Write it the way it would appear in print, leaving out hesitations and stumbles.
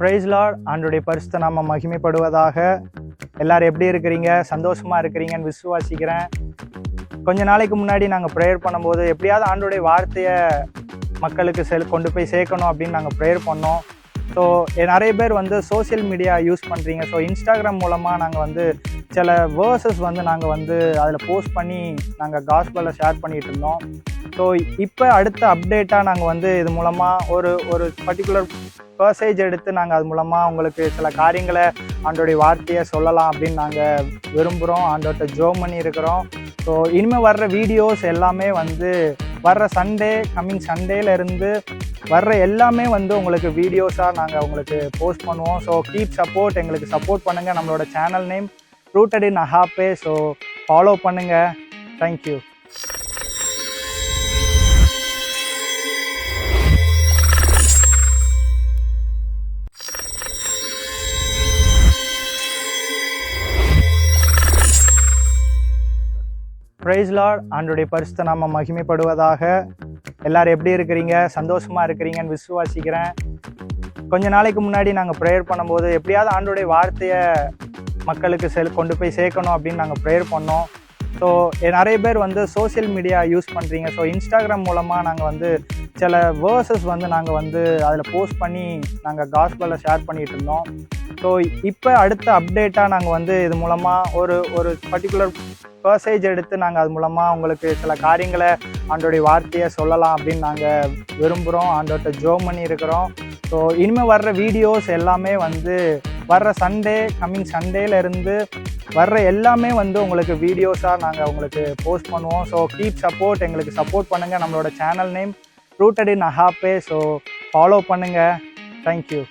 Price Lord. ஆண்டவருடைய பரிசுத்த நாமம் மகிமைப்படுவதாக. எல்லாரும் எப்படி இருக்கிறீங்க? சந்தோஷமா இருக்கிறீங்கன்னு விசுவாசிக்கிறேன். கொஞ்ச நாளைக்கு முன்னாடி நாங்கள் ப்ரேயர் பண்ணும்போது எப்படியாவது ஆண்டவருடைய வார்த்தையை மக்களுக்கு கொண்டு போய் சேர்க்கணும் அப்படின்னு நாங்கள் ப்ரேயர் பண்ணோம். ஸோ நிறைய பேர் சோசியல் மீடியா யூஸ் பண்ணுறீங்க. ஸோ இன்ஸ்டாகிராம் மூலமாக நாங்கள் சில வேர்சஸ் நாங்கள் அதில் போஸ்ட் பண்ணி நாங்கள் காஸ்பலில் ஷேர் பண்ணிகிட்டு இருந்தோம். ஸோ இப்போ அடுத்த அப்டேட்டாக நாங்கள் இது மூலமாக ஒரு பர்டிகுலர் பர்சேஜ் எடுத்து நாங்கள் அது மூலமாக உங்களுக்கு சில காரியங்களை ஆண்டோடைய வார்த்தையை சொல்லலாம் அப்படின்னு நாங்கள் விரும்புகிறோம். ஆண்டோட்ட ஜோம் பண்ணி இருக்கிறோம். ஸோ இனிமேல் வர்ற வீடியோஸ் எல்லாமே வர்ற கம்மிங் சண்டேலேருந்து வர்ற எல்லாமே உங்களுக்கு வீடியோஸாக நாங்கள் உங்களுக்கு போஸ்ட் பண்ணுவோம். ஸோ கீப் சப்போர்ட், எங்களுக்கு சப்போர்ட் பண்ணுங்கள். நம்மளோட channel name rooted in agape. So follow பண்ணுங்கள். தேங்க்யூ. Praise Lord. ஆண்டவருடைய பரிசுத்த நாமம் மகிமைப்படுவதாக. எல்லாரும் எப்படி இருக்கிறீங்க? சந்தோஷமா இருக்கிறீங்கன்னு விசுவாசிக்கிறேன். கொஞ்ச நாளைக்கு முன்னாடி நாங்கள் ப்ரேயர் பண்ணும்போது எப்படியாவது ஆண்டவருடைய வார்த்தையை மக்களுக்கு கொண்டு போய் சேர்க்கணும் அப்படின்னு நாங்கள் ப்ரேயர் பண்ணோம். ஸோ நிறைய பேர் சோசியல் மீடியா யூஸ் பண்ணுறீங்க. ஸோ இன்ஸ்டாகிராம் மூலமாக நாங்கள் சில வேர்சஸ் நாங்கள் அதில் போஸ்ட் பண்ணி நாங்கள் காஸ்பலில் ஷேர் பண்ணிகிட்டு இருந்தோம். ஸோ இப்போ அடுத்த அப்டேட்டாக நாங்கள் இது மூலமாக ஒரு பர்டிகுலர் பர்சேஜ் எடுத்து நாங்கள் அது மூலமாக உங்களுக்கு சில காரியங்களை ஆண்டோடைய வார்த்தையை சொல்லலாம் அப்படின்னு நாங்கள் விரும்புகிறோம். ஆண்டோட்ட ஜோம் பண்ணி இருக்கிறோம். ஸோ இனிமேல் வர்ற வீடியோஸ் எல்லாமே வர்ற கம்மிங் சண்டேலேருந்து வர்ற எல்லாமே உங்களுக்கு வீடியோஸாக நாங்கள் உங்களுக்கு போஸ்ட் பண்ணுவோம். ஸோ கீப் சப்போர்ட், எங்களுக்கு சப்போர்ட் பண்ணுங்கள். நம்மளோட channel name rooted in agape. So follow பண்ணுங்கள். தேங்க்யூ.